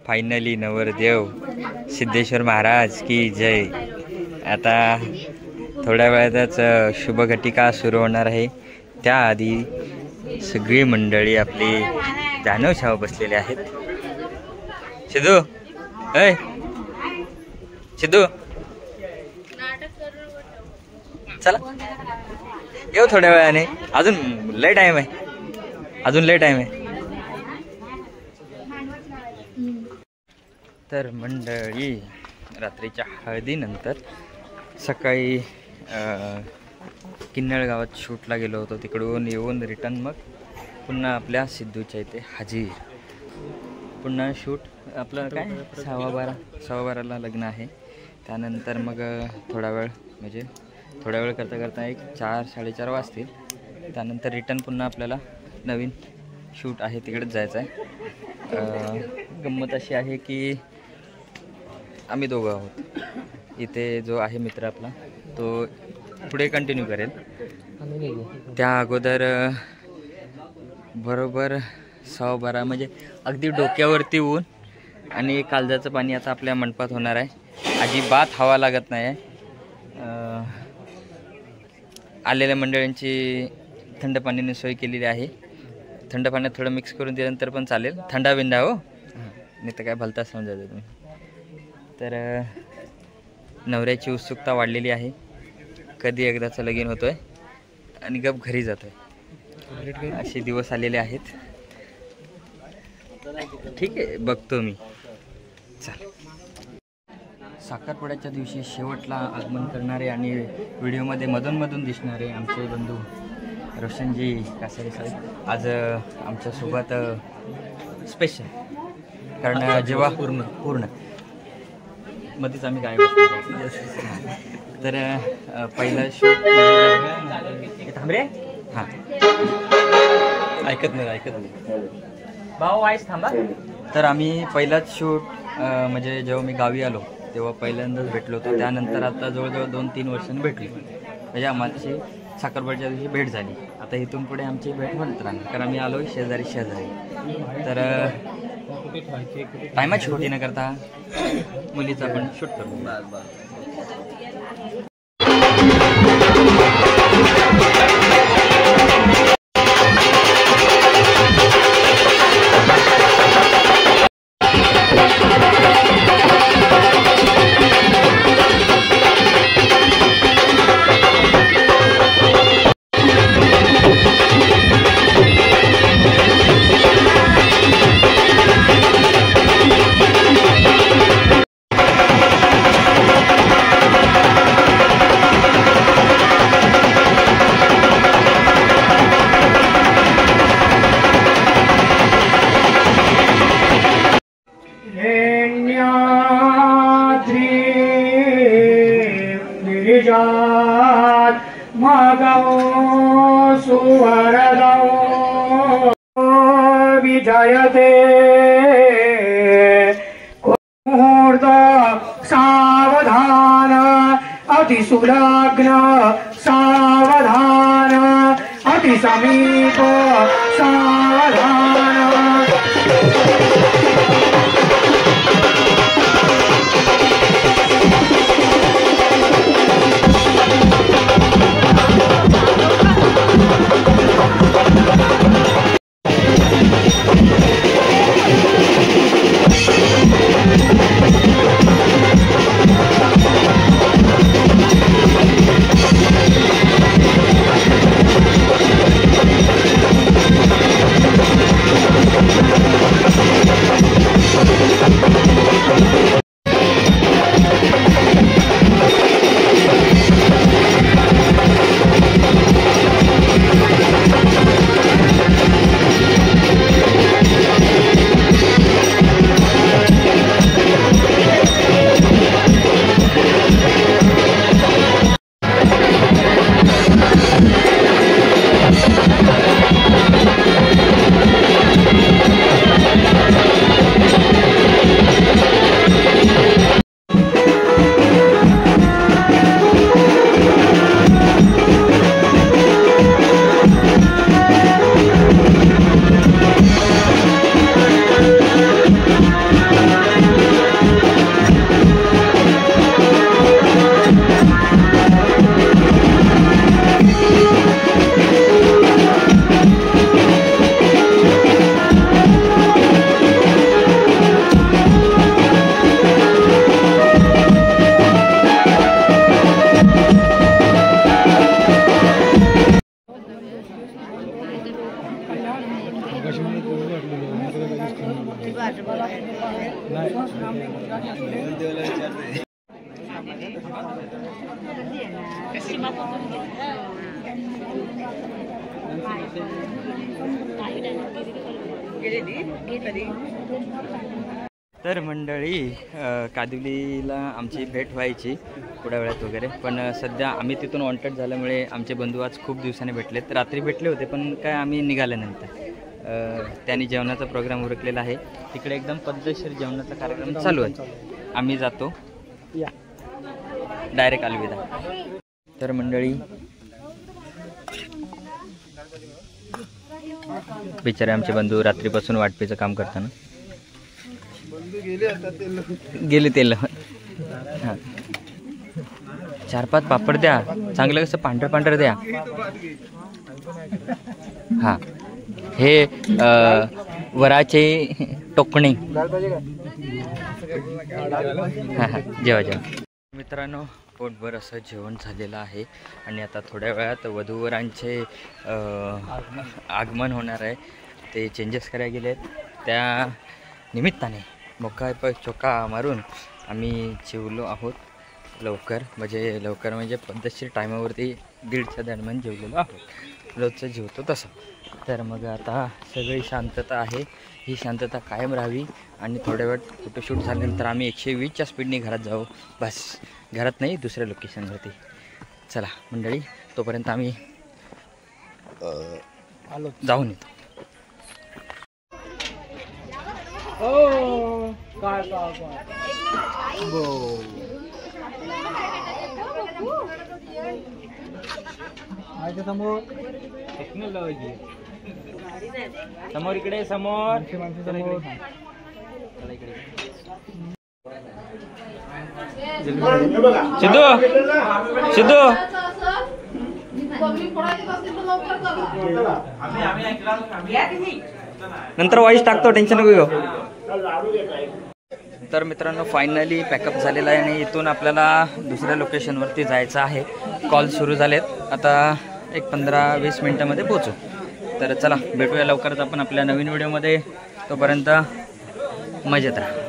Finally नवरदेव सिद्धेश्वर महाराज की जय। आता थोड्या वेळातच शुभघटिका सुरू होणार आहे। त्याआधी सगळी मंडळी आपली जानवछाव बसलेले आहेत। सिद्धू ऐ सिद्धू चला येऊ थोड्या वेळाने, अजून लय टाइम आहे, अजून लय टाइम आहे। तर मंडळी रात्रीच्या हळदीनंतर सकाळी किन्नळ गावात शूटला गेलो होतो, तिकडून येऊन रिटर्न मग पुन्हा आपल्या सिद्धूच्या इथे हजीर। पुन्हा शूट आपलं काय 12:15 लग्न आहे। त्यानंतर मग थोडा वेळ करता करता एक 4-4:30 वाजतील। त्यानंतर रिटर्न पुन्हा आपल्याला नवीन शूट आहे तिकडेच जायचं आहे। गंमत अशी आहे की आम्ही दोघं आहोत, इथे जो आहे मित्र आपला तो पुढे कंटिन्यू करेल। त्या अगोदर बरोबर 12:15 म्हणजे अगदी डोक्यावरती ऊन आणि कालजाचं पाणी आता आपल्या मंडपात होणार आहे। अजिबात हवा लागत नाही आहे। आलेल्या मंडळींची थंड पाण्याने सोय केलेली आहे। थंड पाण्यात थोडं मिक्स करून दिल्यानंतर पण चालेल, थंडा बिंडा हो, नाही तर काय भलता समजायचं तुम्ही। तर नवऱ्याची उत्सुकता वाढलेली आहे, कधी एकदाचं लगीन होतोय आणि गप घरी जातोय, असे दिवस आलेले आहेत। ठीक आहे, बघतो मी। चल, साखरपुड्याच्या दिवशी शेवटला आगमन करणारे आणि व्हिडिओमध्ये मधून दिसणारे आमचे बंधू रोशनजी कासारे साहेब आज आमच्यासोबत स्पेशल, कारण जेव्हा पूर्ण मध्येच आम्ही काय तर पहिलं शूट थांब रे, हां ऐकत नाही भाऊ वाईस थांबा। तर आम्ही पहिलाच शूट म्हणजे जेव्हा मी गावी आलो तेव्हा पहिल्यांदाच भेटलो होतो। त्यानंतर आता जवळजवळ 2-3 वर्षांनी भेटली, म्हणजे आम्हाला साखरपुड्याच्या दिवशी भेट झाली। आता इथून पुढे आमची भेट होत राहणार, कारण आम्ही आलो शेजारी। तर टायमाची छोटी न करता मुलीचा पण शूट करू। विजयते मुहूर्त सावधान अतिसुलग्न सावधान अतिसमीप सावधान। तर मंडळी कादिवलीला आमची भेट व्हायची थोड्या वेळात वगैरे, पण सध्या आम्ही तिथून वॉन्टेड झाल्यामुळे आमचे बंधू आज खूप दिवसांनी भेटलेत. रात्री भेटले होते पण काय आम्ही निघाल्यानंतर त्यांनी जेवणाचा प्रोग्राम उरकलेला आहे तिकडे, एकदम पद्धतशीर जेवणाचा कार्यक्रम चालू आहे. आम्ही जातो डायरेक्ट अलविदा. तर मंडळी बिचारे आमचे बंधू रात्रीपासून वाटपीचं काम करताना गेले तेल. हां 4-5 पापड द्या, चांगलं कसं पांढरं पांढरं द्या. हां हे वराचे टोकणे. हां हां जेवा जेवा. मित्रांनो पोटभर असं जेवण झालेलं आहे आणि आता थोड्या वेळात वधूवरांचे आगमन होणार आहे. ते चेंजेस करायला गेले आहेत, त्या निमित्ताने मोका चोका मारून आम्ही जेवलो आहोत लवकर म्हणजे पद्धतशीर टायमावरती 1:30च्या दरम्यान जेवलेलो आहोत, रोजचं जेवतो तसं. तर मग आता सगळी शांतता आहे, ही शांतता कायम राहावी आणि थोड्या वेळ फोटोशूट झाल्यानंतर आम्ही 120च्या स्पीडने घरात जाऊ. बस घरात नाही, दुसऱ्या लोकेशनवरती. चला मंडळी, तोपर्यंत आम्ही जाऊन येतो. समोर इकडे समोर सिद्धू सिद्धू नंतर वॉइस टाकतो, टेन्शन नको घेऊ. तर मित्रांनो फायनली पॅकअप झालेला आहे आणि इथून आपल्याला दुसऱ्या लोकेशनवरती जायचं आहे. कॉल सुरू झालेत, आता एक 15-20 मिनटामध्ये पोहोचू. तर चला भेटूया लवकरच आपण आपल्या नवीन व्हिडिओमध्ये. तोपर्यंत मजेत राहा.